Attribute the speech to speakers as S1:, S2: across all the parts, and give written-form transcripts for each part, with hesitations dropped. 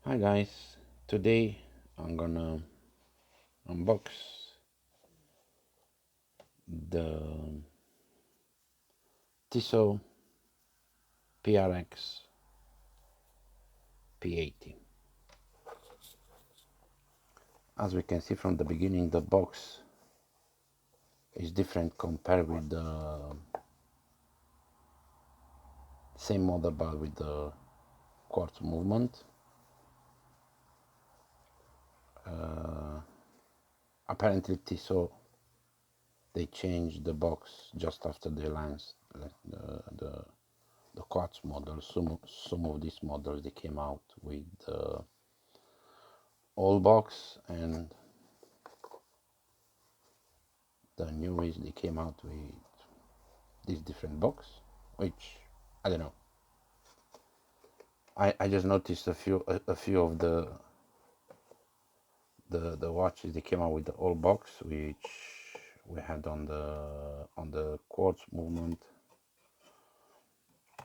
S1: Hi guys, today I'm gonna unbox the Tissot Prx P80. As we can see from the beginning, the box is different compared with the same model but with the quartz movement. Apparently Tissot, they changed the box just after they launched the quartz model. Some of these models, they came out with the old box, and the newest they came out with this different box, which I don't know. I just noticed a few of the watches they came out with the old box, which we had on the quartz movement.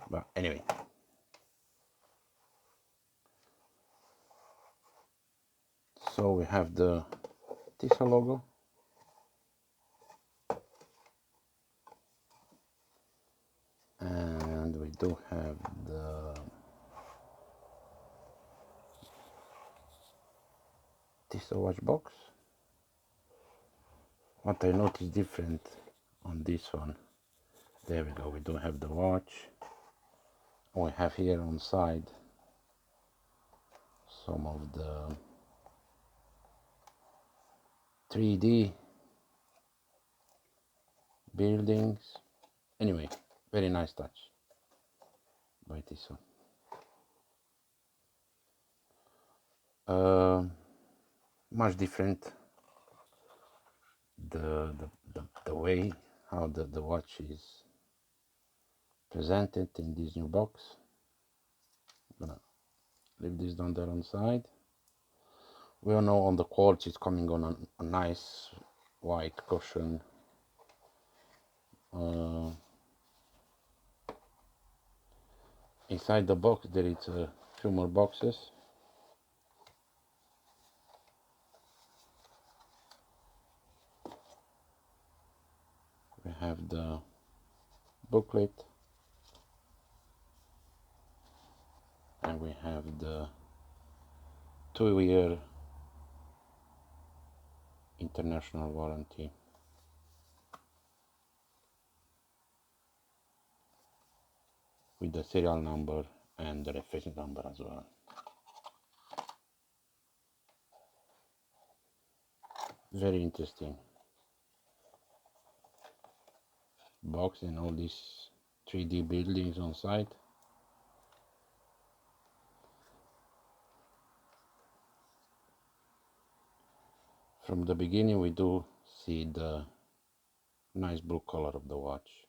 S1: But anyway, so we have the Tissot logo, and we do have the Tissot watch box. What I noticed different on this one, there we go, we do have the watch. We have here on side some of the 3D buildings. Anyway, very nice touch by Tissot. Much different the way how the watch is presented in this new box. I'm gonna leave this down there on side. We all know on the quartz it's coming on a nice white cushion. Inside the box there is a few more boxes. We have the booklet, and we have the 2-year international warranty. With the serial number and the reference number as well. Very interesting box and all these 3D buildings on site. From the beginning we do see the nice blue color of the watch,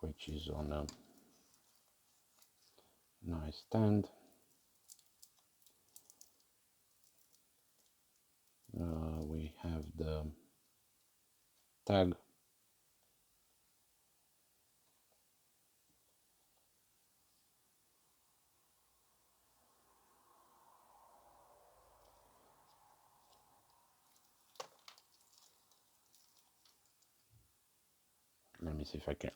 S1: which is on a nice stand. We have the tag. Let me see if I can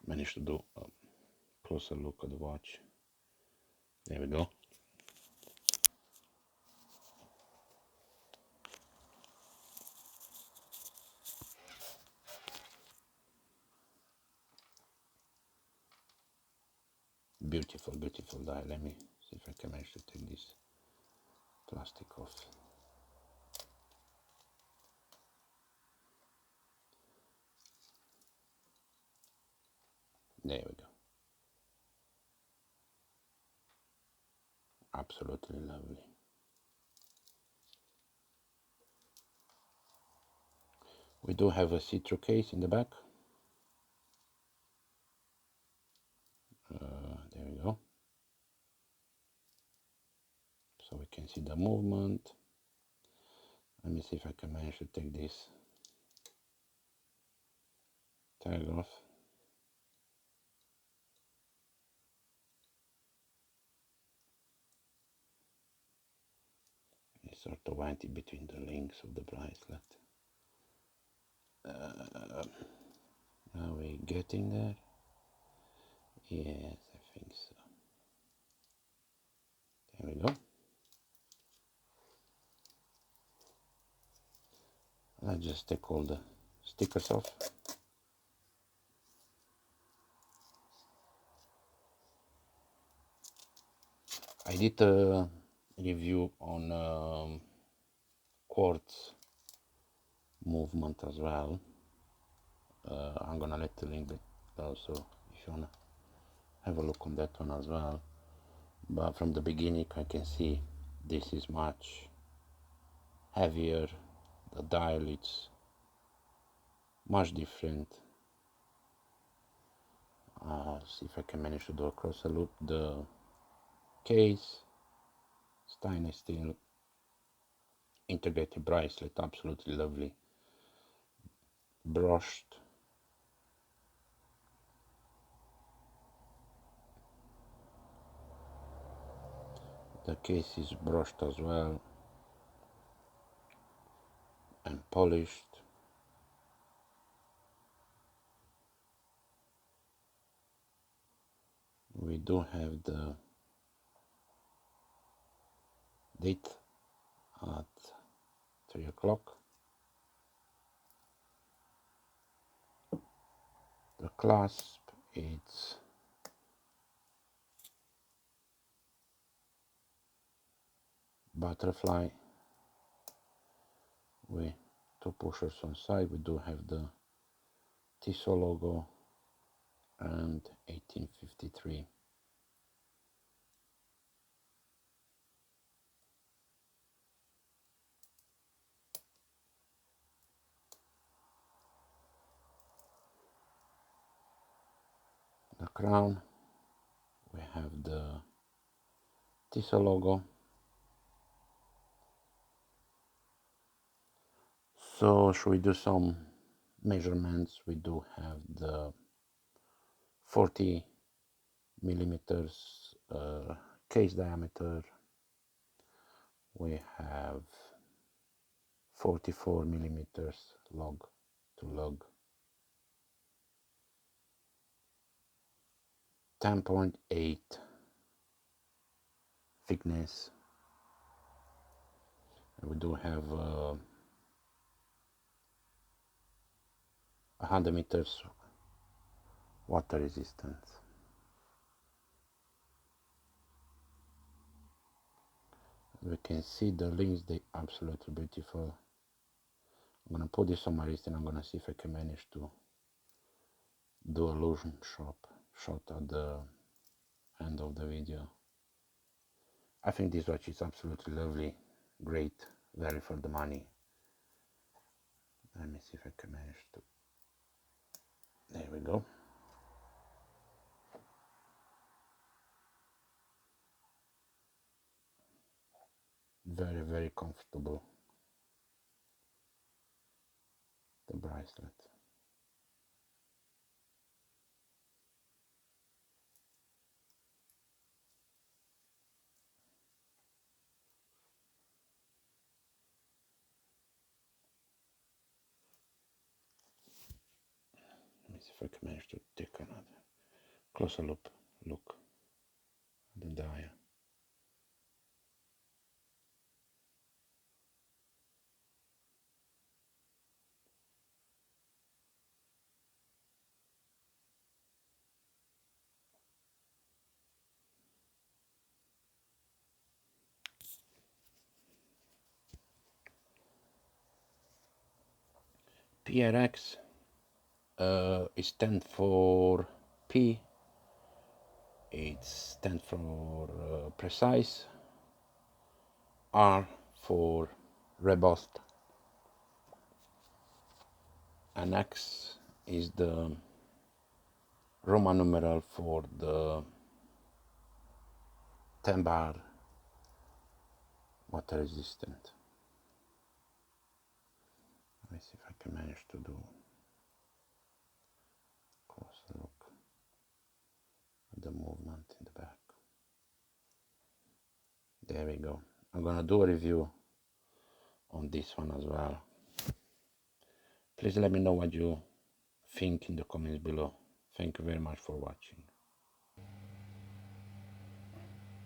S1: manage to do a closer look at the watch. There we go. Beautiful, beautiful dial. Let me see if I can manage to take this plastic off. There we go. Absolutely lovely. We do have a see-through case in the back. There we go. So we can see the movement. Let me see if I can manage to take this tag off. sort of anti between the links of the bracelet. Are we getting there? Yes, I think so. There we go. Let's just take all the stickers off. I did a review on quartz movement as well. I'm gonna let the link below, so if you wanna have a look on that one as well. But from the beginning I can see this is much heavier, the dial is much different. See if I can manage to do a closer look. The case, stainless steel integrated bracelet, absolutely lovely, brushed. The case is brushed as well and polished. We do have the date at 3 o'clock. The clasp, it's butterfly with two pushers on side. We do have the Tissot logo and 1853. The crown, we have the Tissot logo. So should we do some measurements? We do have the 40 millimeters case diameter. We have 44 millimeters lug to lug, 10.8 thickness. And we do have 100 meters water resistance. As we can see, the links, they absolutely beautiful. I'm gonna put this on my wrist and I'm gonna see if I can manage to do a illusion shot at the end of the video. I think this watch is absolutely lovely, great, value for the money. Let me see if I can manage to. There we go. Very, very comfortable, the bracelet. Let me see if I can manage to take another closer look at the dial. PRX is stand for P. It stands for precise. R for robust. And X is the Roman numeral for the 10 bar water resistant. Let me see if I can manage to do a closer look at the movement in the back. There we go. I'm gonna do a review on this one as well. Please let me know what you think in the comments below. Thank you very much for watching.